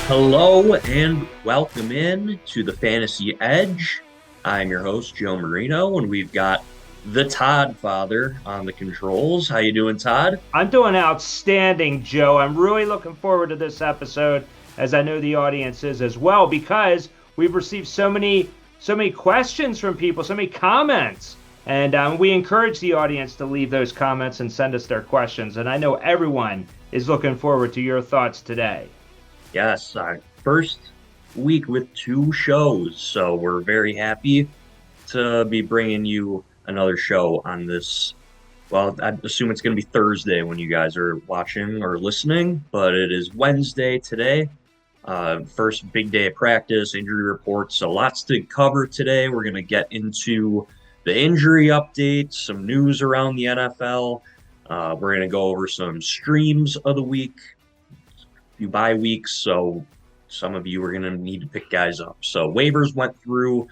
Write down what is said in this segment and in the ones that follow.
Hello and welcome in to the Fantasy Edge. I'm your host, Joe Marino, and we've got the Todd Father on the controls. How you doing, Todd? I'm doing outstanding, Joe. I'm really looking forward to this episode, as I know the audience is as well, because we've received so many questions from people, so many comments, and we encourage the audience to leave those comments and send us their questions. And I know everyone is looking forward to your thoughts today. Yes, first week with two shows, so we're very happy to be bringing you another show on this. Well, I assume it's going to be Thursday when you guys are watching or listening, but it is Wednesday today. First big day of practice, injury reports, so lots to cover today. We're going to get into the injury updates, some news around the NFL. We're going to go over some streams of the week, a few bye weeks, so some of you are going to need to pick guys up. So waivers went through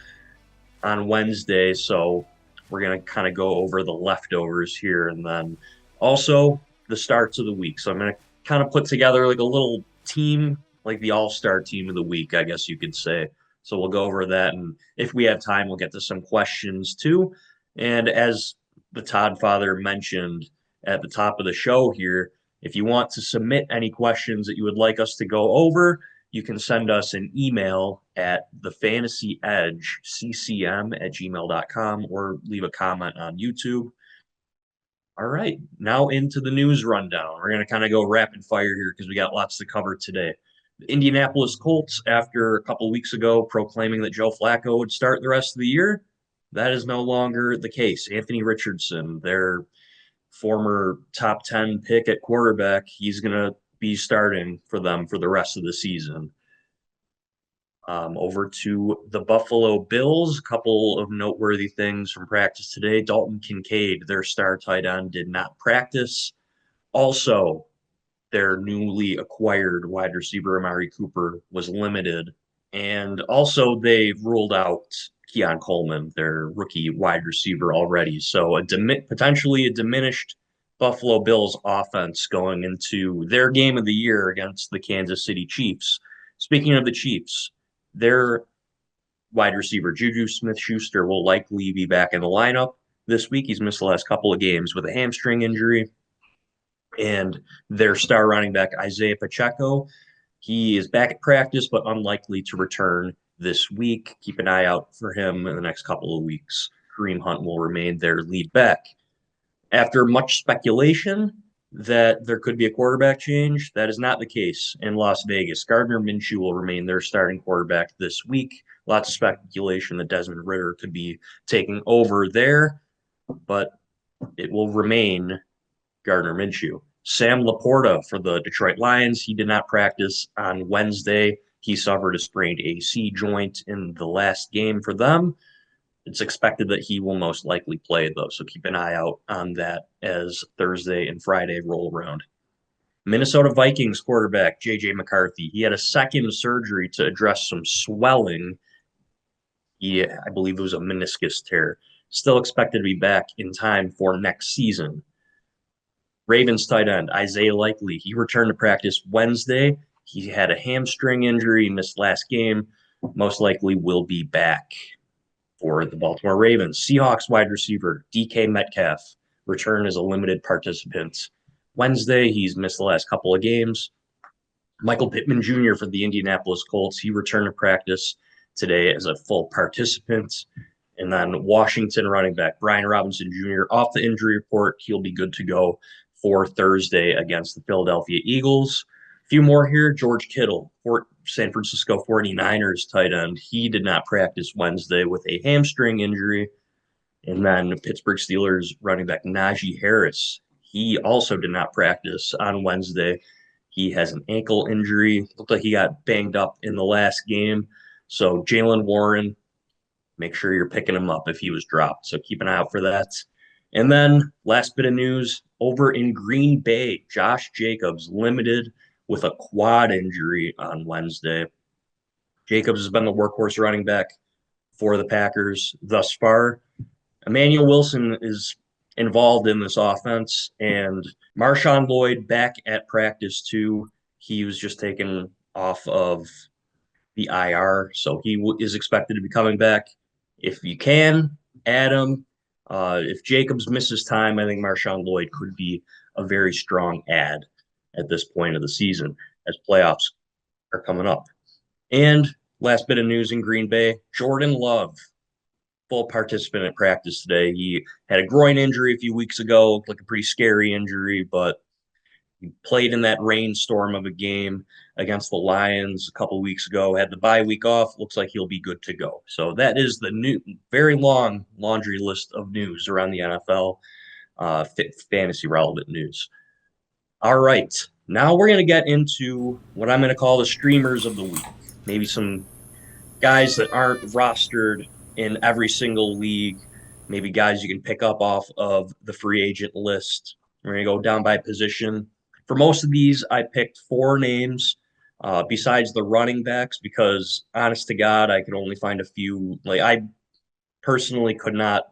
on Wednesday, so we're going to kind of go over the leftovers here and then also the starts of the week. So I'm going to kind of put together like a little team, like the all-star team of the week, I guess you could say. So we'll go over that. And if we have time, we'll get to some questions too. And as the Todd Father mentioned at the top of the show here, if you want to submit any questions that you would like us to go over, you can send us an email at thefantasyedgeccm@gmail.com or leave a comment on YouTube. All right, now into the news rundown. We're going to kind of go rapid fire here because we got lots to cover today. The Indianapolis Colts, after a couple weeks ago proclaiming that Joe Flacco would start the rest of the year, that is no longer the case. Anthony Richardson, their former top 10 pick at quarterback, he's going to be starting for them for the rest of the season. Over to the Buffalo Bills, a couple of noteworthy things from practice today. Dalton Kincaid, their star tight end, did not practice. Also, their newly acquired wide receiver, Amari Cooper, was limited. And also, they ruled out Keon Coleman, their rookie wide receiver, already. So, potentially a diminished Buffalo Bills offense going into their game of the year against the Kansas City Chiefs. Speaking of the Chiefs, their wide receiver, JuJu Smith-Schuster, will likely be back in the lineup this week. He's missed the last couple of games with a hamstring injury. And their star running back, Isiah Pacheco, he is back at practice, but unlikely to return this week. Keep an eye out for him in the next couple of weeks. Kareem Hunt will remain their lead back. After much speculation that there could be a quarterback change, that is not the case in Las Vegas. Gardner Minshew will remain their starting quarterback this week. Lots of speculation that Desmond Ridder could be taking over there, but it will remain Gardner Minshew. Sam Laporta for the Detroit Lions, he did not practice on Wednesday. He suffered a sprained AC joint in the last game for them. It's expected that he will most likely play, though, so keep an eye out on that as Thursday and Friday roll around. Minnesota Vikings quarterback J.J. McCarthy, he had a second surgery to address some swelling. I believe it was a meniscus tear. Still expected to be back in time for next season. Ravens tight end Isaiah Likely, he returned to practice Wednesday. He had a hamstring injury, missed last game. Most likely will be back for the Baltimore Ravens. Seahawks wide receiver DK Metcalf returned as a limited participant Wednesday. He's missed the last couple of games. Michael Pittman Jr. for the Indianapolis Colts, he returned to practice today as a full participant. And then Washington running back Brian Robinson Jr. off the injury report. He'll be good to go for Thursday against the Philadelphia Eagles. A few more here. George Kittle, San Francisco 49ers tight end. He did not practice Wednesday with a hamstring injury. And then Pittsburgh Steelers running back Najee Harris. He also did not practice on Wednesday. He has an ankle injury. Looked like he got banged up in the last game. So Jaylen Warren, make sure you're picking him up if he was dropped. So keep an eye out for that. And then last bit of news, over in Green Bay, Josh Jacobs limited with a quad injury on Wednesday. Jacobs has been the workhorse running back for the Packers thus far. Emmanuel Wilson is involved in this offense, and Marshawn Lloyd back at practice too. He was just taking off of the IR, so he is expected to be coming back. If you can, add him. If Jacobs misses time, I think Marshawn Lloyd could be a very strong add at this point of the season as playoffs are coming up. And last bit of news in Green Bay, Jordan Love, full participant at practice today. He had a groin injury a few weeks ago, looked like a pretty scary injury, but he played in that rainstorm of a game against the Lions a couple weeks ago, had the bye week off. Looks like he'll be good to go. So that is the new, very long laundry list of news around the NFL, fantasy relevant news. All right. Now we're going to get into what I'm going to call the streamers of the week. Maybe some guys that aren't rostered in every single league, maybe guys you can pick up off of the free agent list. We're going to go down by position. For most of these, I picked four names besides the running backs because, honest to God, I could only find a few. Like, I personally could not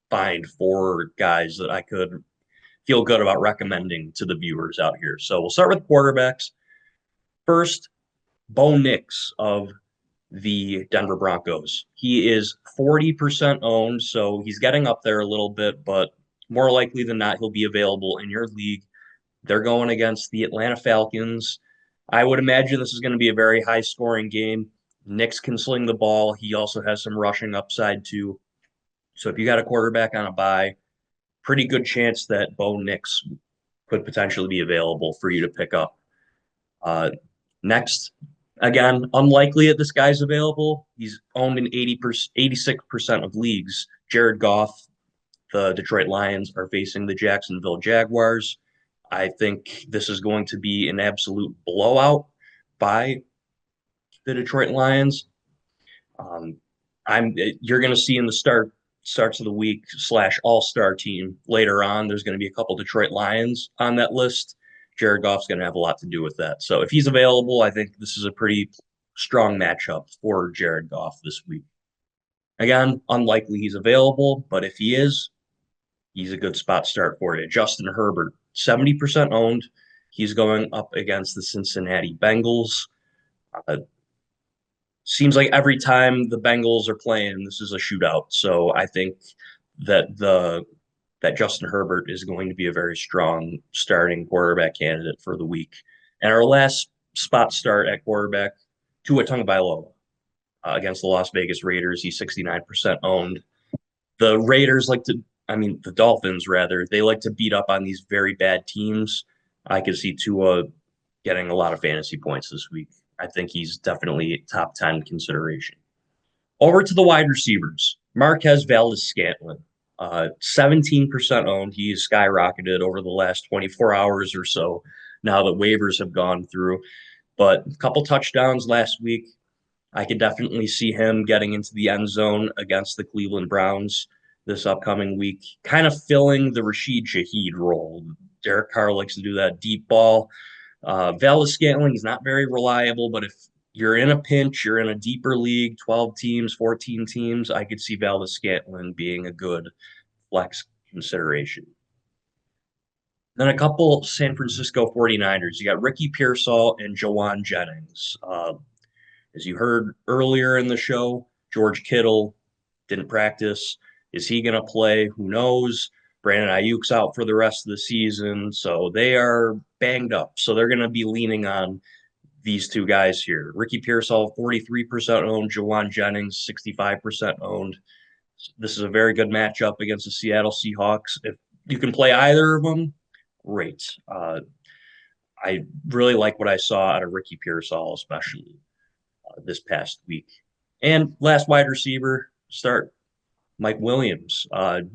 find four guys that I could feel good about recommending to the viewers out here. So we'll start with quarterbacks. First, Bo Nix of the Denver Broncos. He is 40% owned, so he's getting up there a little bit, but more likely than not, he'll be available in your league. They're going against the Atlanta Falcons. I would imagine this is going to be a very high scoring game. Nix can sling the ball. He also has some rushing upside, too. So if you got a quarterback on a bye, pretty good chance that Bo Nix could potentially be available for you to pick up. Next, again, unlikely that this guy's available. He's owned in 86% of leagues. Jared Goff, the Detroit Lions, are facing the Jacksonville Jaguars. I think this is going to be an absolute blowout by the Detroit Lions. You're going to see in the starts of the week / all-star team later on, there's going to be a couple Detroit Lions on that list. Jared Goff's going to have a lot to do with that. So if he's available, I think this is a pretty strong matchup for Jared Goff this week. Again, unlikely he's available, but if he is, he's a good spot start for you. Justin Herbert, 70% owned. He's going up against the Cincinnati Bengals. Seems like every time the Bengals are playing, this is a shootout. So I think that that Justin Herbert is going to be a very strong starting quarterback candidate for the week. And our last spot start at quarterback, Tua Tagovailoa against the Las Vegas Raiders. He's 69% owned. The Raiders the Dolphins rather, they like to beat up on these very bad teams. I could see Tua getting a lot of fantasy points this week. I think he's definitely top 10 consideration. Over to the wide receivers. Marquez Valdes-Scantling, 17% owned. He's skyrocketed over the last 24 hours or so now that waivers have gone through. But a couple touchdowns last week. I could definitely see him getting into the end zone against the Cleveland Browns this upcoming week, kind of filling the Rashid Shaheed role. Derek Carr likes to do that deep ball. Valdes-Scantling is not very reliable, but if you're in a pinch, you're in a deeper league, 12 teams, 14 teams, I could see Valdes-Scantling being a good flex consideration. Then a couple San Francisco 49ers. You got Ricky Pearsall and Jawan Jennings. As you heard earlier in the show, George Kittle didn't practice. Is he going to play? Who knows? Brandon Ayuk's out for the rest of the season, so they are banged up. So they're going to be leaning on these two guys here. Ricky Pearsall, 43% owned. Jawan Jennings, 65% owned. This is a very good matchup against the Seattle Seahawks. If you can play either of them, great. I really like what I saw out of Ricky Pearsall, especially this past week. And last wide receiver start, Mike Williams,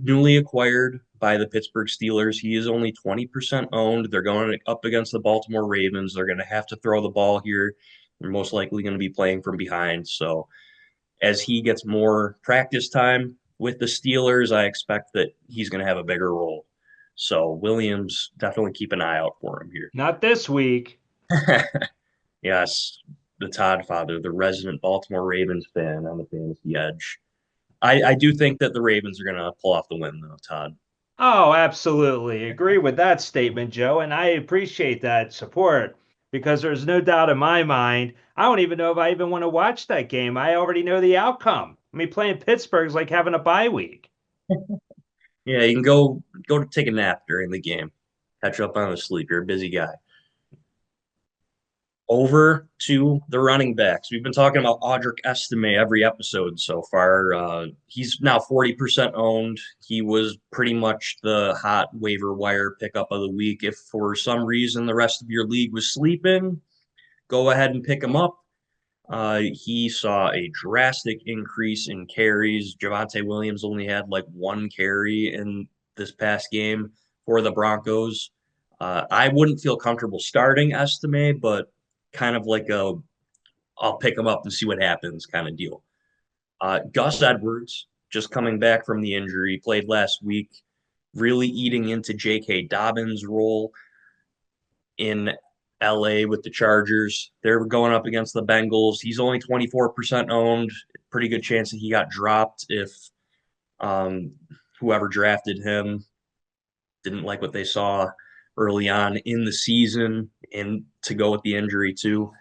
newly acquired by the Pittsburgh Steelers. He is only 20% owned. They're going up against the Baltimore Ravens. They're going to have to throw the ball here. They're most likely going to be playing from behind. So as he gets more practice time with the Steelers, I expect that he's going to have a bigger role. So Williams, definitely keep an eye out for him here. Not this week. Yes, the Todd father, the resident Baltimore Ravens fan on the fantasy edge. I do think that the Ravens are going to pull off the win, though, Todd. Oh, absolutely. Agree with that statement, Joe. And I appreciate that support because there's no doubt in my mind. I don't even know if I even want to watch that game. I already know the outcome. I mean, playing Pittsburgh is like having a bye week. Yeah, you can go to take a nap during the game, catch up on the sleep. You're a busy guy. Over to the running backs. We've been talking about Audric Estime every episode so far. He's now 40% owned. He was pretty much the hot waiver wire pickup of the week. If for some reason the rest of your league was sleeping, go ahead and pick him up. He saw a drastic increase in carries. Javonte Williams only had like one carry in this past game for the Broncos. I wouldn't feel comfortable starting Estime, but kind of like a I'll pick him up and see what happens kind of deal. Gus Edwards, just coming back from the injury, played last week, really eating into J.K. Dobbins' role in LA with the Chargers. They're going up against the Bengals. He's only 24% owned. Pretty good chance that he got dropped if um, whoever drafted him didn't like what they saw early on in the season and to go with the injury too.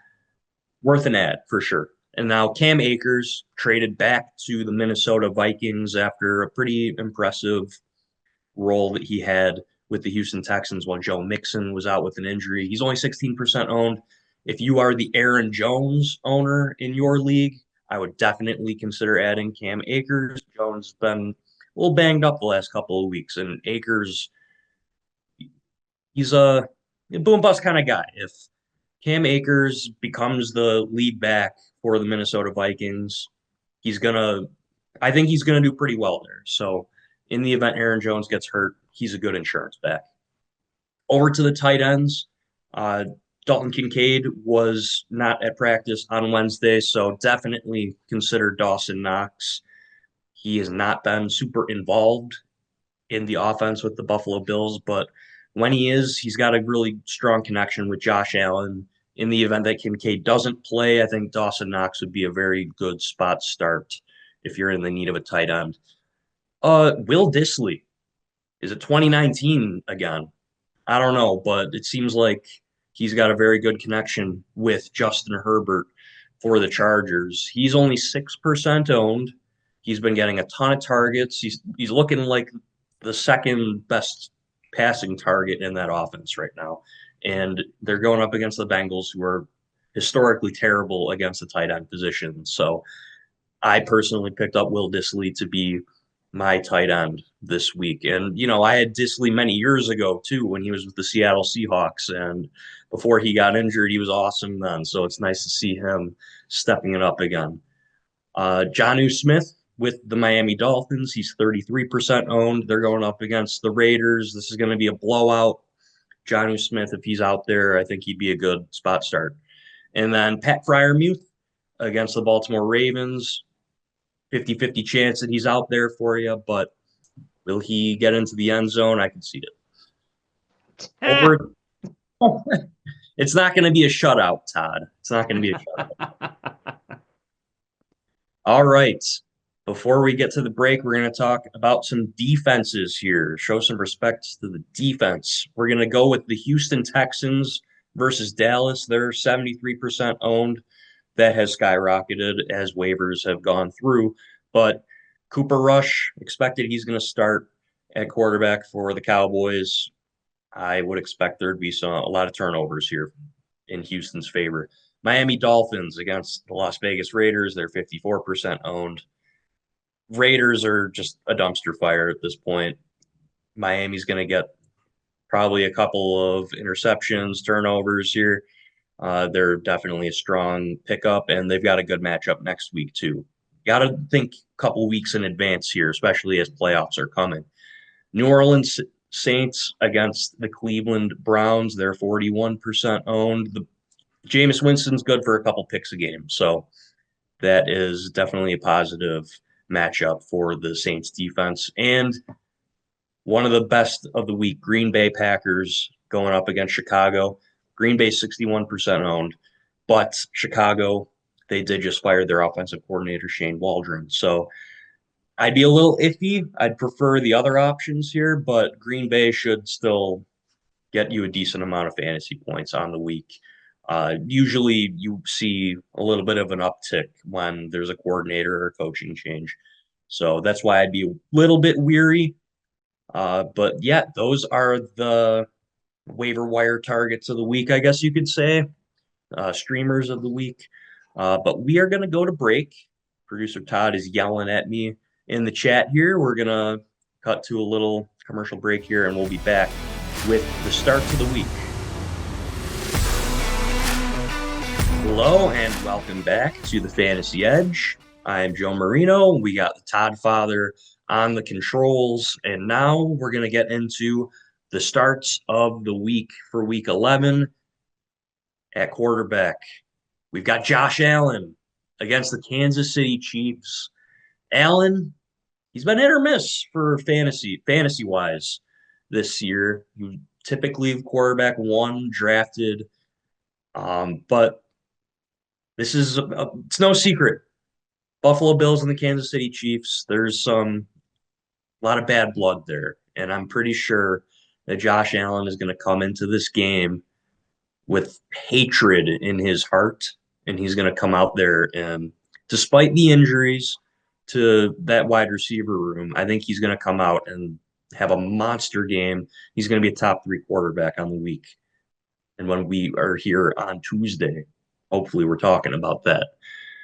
Worth an ad for sure. And now Cam Akers traded back to the Minnesota Vikings after a pretty impressive role that he had with the Houston Texans while Joe Mixon was out with an injury. He's only 16% owned. If you are the Aaron Jones owner in your league, I would definitely consider adding Cam Akers. Jones has been a little banged up the last couple of weeks, and Akers, he's a boom bust kind of guy. If Cam Akers becomes the lead back for the Minnesota Vikings, he's gonna I think he's gonna do pretty well there. So in the event Aaron Jones gets hurt, he's a good insurance back. Over to the tight ends. Dalton Kincaid was not at practice on Wednesday, so definitely consider Dawson Knox. He has not been super involved in the offense with the Buffalo Bills, but when he is, he's got a really strong connection with Josh Allen. In the event that Kincaid doesn't play, I think Dawson Knox would be a very good spot start if you're in the need of a tight end. Will Dissly, is it 2019 again? I don't know, but it seems like he's got a very good connection with Justin Herbert for the Chargers. He's only 6% owned. He's been getting a ton of targets. He's looking like the second best passing target in that offense right now. And they're going up against the Bengals, who are historically terrible against the tight end position. So I personally picked up Will Dissly to be my tight end this week. And, I had Dissly many years ago, too, when he was with the Seattle Seahawks. And before he got injured, he was awesome then. So it's nice to see him stepping it up again. JuJu Smith with the Miami Dolphins. He's 33% owned. They're going up against the Raiders. This is going to be a blowout. JuJu Smith, if he's out there, I think he'd be a good spot start. And then Pat Freiermuth against the Baltimore Ravens. 50-50 chance that he's out there for you, but will he get into the end zone? I can see it. Over. It's not going to be a shutout, Todd. It's not going to be a shutout. All right. Before we get to the break, we're going to talk about some defenses here. Show some respect to the defense. We're going to go with the Houston Texans versus Dallas. They're 73% owned. That has skyrocketed as waivers have gone through. But Cooper Rush, expected he's going to start at quarterback for the Cowboys. I would expect there'd be a lot of turnovers here in Houston's favor. Miami Dolphins against the Las Vegas Raiders. They're 54% owned. Raiders are just a dumpster fire at this point. Miami's going to get probably a couple of interceptions, turnovers here. They're definitely a strong pickup, and they've got a good matchup next week, too. Got to think a couple weeks in advance here, especially as playoffs are coming. New Orleans Saints against the Cleveland Browns. They're 41% owned. Jameis Winston's good for a couple picks a game, so that is definitely a positive matchup for the Saints defense. And one of the best of the week, Green Bay Packers going up against Chicago. Green Bay 61% owned, but Chicago, they did just fire their offensive coordinator, Shane Waldron. So I'd be a little iffy. I'd prefer the other options here, but Green Bay should still get you a decent amount of fantasy points on the week. Usually you see a little bit of an uptick when there's a coordinator or coaching change. So that's why I'd be a little bit weary. But yeah, those are the waiver wire targets of the week, I guess you could say, streamers of the week. But we are going to go to break. Producer Todd is yelling at me in the chat here. We're going to cut to a little commercial break here, and we'll be back with the starts of the week. Hello, and welcome back to the Fantasy Edge. I am Joe Marino. We got the Todd Father on the controls, and now we're going to get into the starts of the week for week 11 at quarterback. We've got Josh Allen against the Kansas City Chiefs. Allen, he's been hit or miss for fantasy wise this year. He typically quarterback one drafted, but this is it's no secret. Buffalo Bills and the Kansas City Chiefs. There's a lot of bad blood there, and I'm pretty sure that Josh Allen is going to come into this game with hatred in his heart, and he's going to come out there and, despite the injuries to that wide receiver room, I think he's going to come out and have a monster game. He's going to be a top three quarterback on the week. And when we are here on Tuesday, hopefully we're talking about that.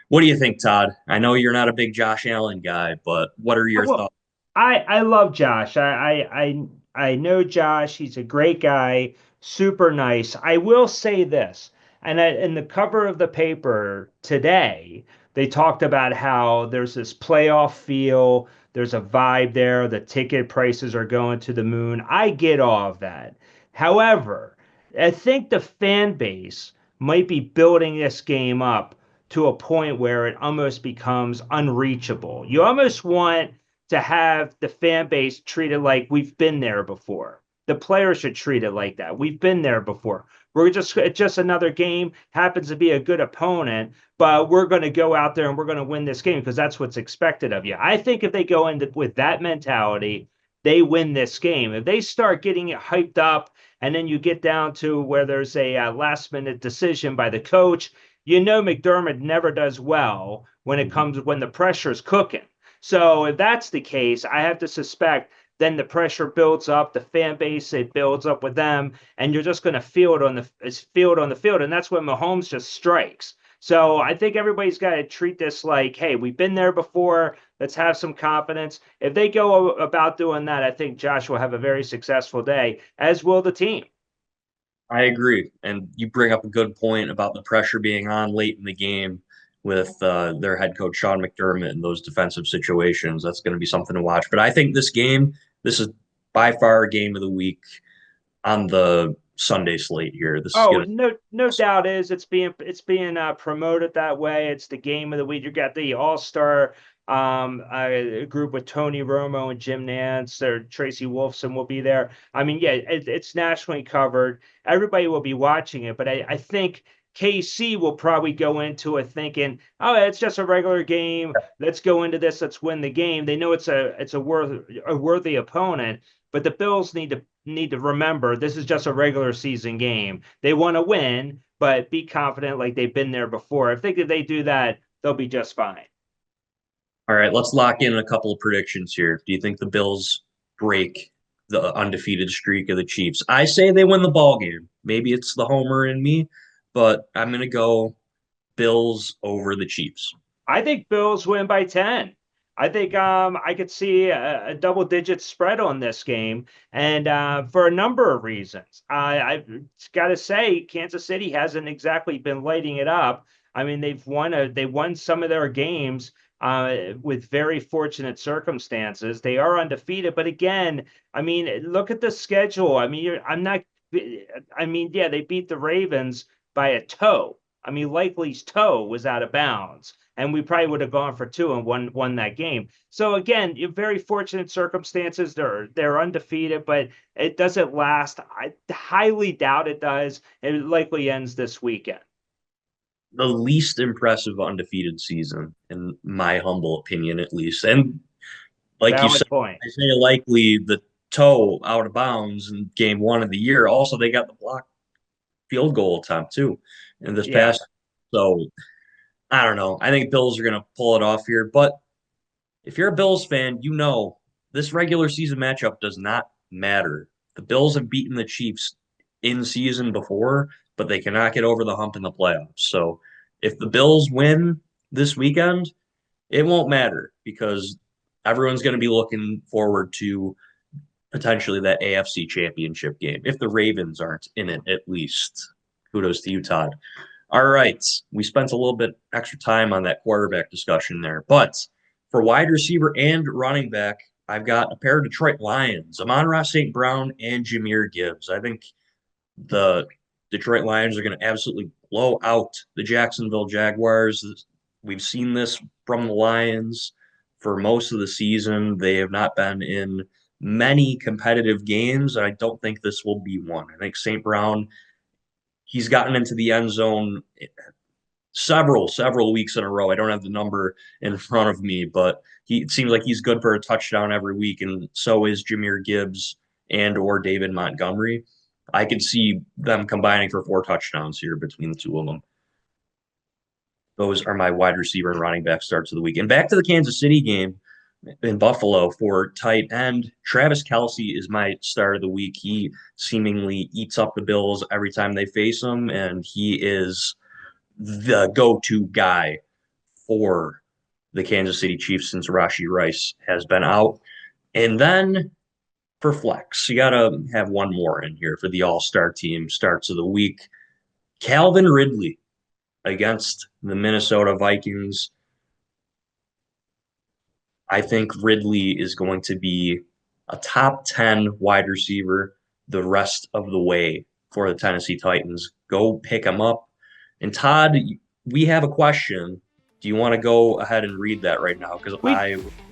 What do you think, Todd? I know you're not a big Josh Allen guy, but what are your Well, thoughts? I love Josh. I know Josh. He's a great guy, super nice. I will say this, and in the cover of the paper today, they talked about how there's this playoff feel. There's a vibe there. The ticket prices are going to the moon. I get all of that. However, I think the fan base might be building this game up to a point where it almost becomes unreachable. You almost want to have the fan base treated like we've been there before. The players should treat it like that. We've been there before. It's just another game, happens to be a good opponent, but we're going to go out there and we're going to win this game because that's what's expected of you. I think if they go into with that mentality, they win this game. If they start getting it hyped up and then you get down to where there's a last minute decision by the coach, McDermott never does well when it comes when the pressure's cooking. So if that's the case, I have to suspect then the pressure builds up, the fan base it builds up with them, and you're just going to feel it on the field, and that's when Mahomes just strikes. So I think everybody's got to treat this like, hey, we've been there before. Let's have some confidence. If they go about doing that, I think Josh will have a very successful day, as will the team. I agree. And you bring up a good point about the pressure being on late in the game with their head coach, Sean McDermott, in those defensive situations. That's going to be something to watch. But I think this is by far game of the week on the Sunday slate here. This is Oh, going to, no doubt is it's being promoted that way. It's the game of the week. You got the All-Star group with Tony Romo and Jim Nance. Or Tracy Wolfson will be there. I mean, yeah, it's nationally covered. Everybody will be watching it, but I think KC will probably go into it thinking, oh, it's just a regular game. Let's go into this. Let's win the game. They know it's a worthy opponent, but the Bills need to remember this is just a regular season game. They want to win, but be confident like they've been there before. I think if they do that, they'll be just fine. all right, let's lock in a couple of predictions here. Do you think the Bills break the undefeated streak of the Chiefs? I say they win the ball game. Maybe it's the homer in me, but I'm going to go Bills over the Chiefs. I think Bills win by 10. I think I could see a double digit spread on this game, and for a number of reasons. I've got to say, Kansas City hasn't exactly been lighting it up. I mean, they won some of their games with very fortunate circumstances. They are undefeated, but again, I mean, look at the schedule. I mean, I'm not. I mean, yeah, they beat the Ravens by a toe. I mean, Likely's toe was out of bounds, and we probably would have gone for two and won that game. So again, very fortunate circumstances. They're undefeated, but it doesn't last. I highly doubt it does. It likely ends this weekend. The least impressive undefeated season, in my humble opinion, at least. And like you Valid said, point. I say Likely the toe out of bounds in game one of the year. Also, they got the block field goal attempt too. in this Yeah. past. So I don't know. I think Bills are going to pull it off here. But if you're a Bills fan, you know this regular season matchup does not matter. The Bills have beaten the Chiefs in season before, but they cannot get over the hump in the playoffs. So if the Bills win this weekend, it won't matter because everyone's going to be looking forward to potentially that AFC championship game. If the Ravens aren't in it, at least. Kudos to you, Todd. All right. We spent a little bit extra time on that quarterback discussion there. But for wide receiver and running back, I've got a pair of Detroit Lions, Amon-Ra St. Brown and Jahmyr Gibbs. I think the Detroit Lions are going to absolutely blow out the Jacksonville Jaguars. We've seen this from the Lions for most of the season. They have not been in many competitive games. I don't think this will be one. I think St. Brown, he's gotten into the end zone several weeks in a row. I don't have the number in front of me, but it seems like he's good for a touchdown every week, and so is Jahmyr Gibbs and or David Montgomery. I could see them combining for 4 touchdowns here between the two of them. Those are my wide receiver and running back starts of the week. And back to the Kansas City game in Buffalo for tight end. Travis Kelce is my start of the week. He seemingly eats up the Bills every time they face him, and he is the go-to guy for the Kansas City Chiefs since Rashee Rice has been out. And then for flex, you got to have one more in here for the all-star team starts of the week. Calvin Ridley against the Minnesota Vikings. I think Ridley is going to be a top 10 wide receiver the rest of the way for the Tennessee Titans. Go pick him up. And Todd, we have a question. Do you want to go ahead and read that right now? Because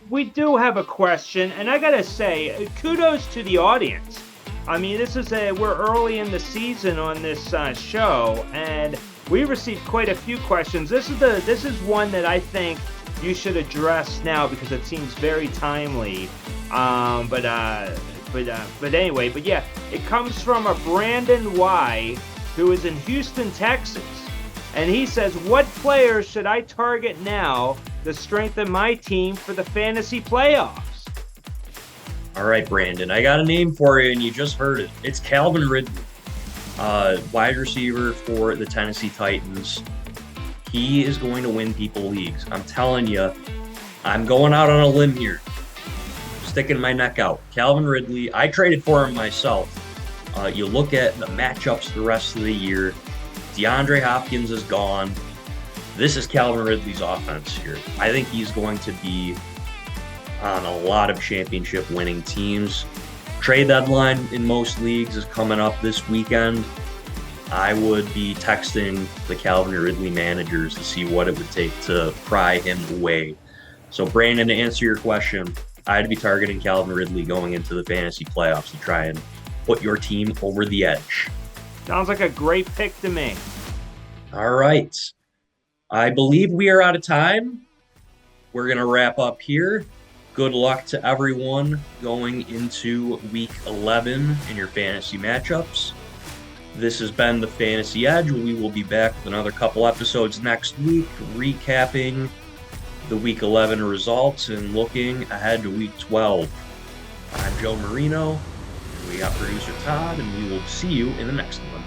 we do have a question, and I gotta say, kudos to the audience. I mean, we're early in the season on this show, and we received quite a few questions. This is one that I think you should address now because it seems very timely. But anyway, yeah, it comes from a Brandon Y, who is in Houston, Texas. And he says, what players should I target now to strengthen my team for the fantasy playoffs? All right, Brandon, I got a name for you, and you just heard it. It's Calvin Ridley, wide receiver for the Tennessee Titans. He is going to win people leagues. I'm telling you, I'm going out on a limb here, sticking my neck out. Calvin Ridley, I traded for him myself. You look at the matchups the rest of the year. DeAndre Hopkins is gone. This is Calvin Ridley's offense here. I think he's going to be on a lot of championship winning teams. Trade deadline in most leagues is coming up this weekend. I would be texting the Calvin Ridley managers to see what it would take to pry him away. So, Brandon, to answer your question, I'd be targeting Calvin Ridley going into the fantasy playoffs to try and put your team over the edge. Sounds like a great pick to me. All right. I believe we are out of time. We're going to wrap up here. Good luck to everyone going into week 11 in your fantasy matchups. This has been the Fantasy Edge. We will be back with another couple episodes next week, recapping the week 11 results and looking ahead to week 12. I'm Joe Marino. We got producer Todd, and we will see you in the next one.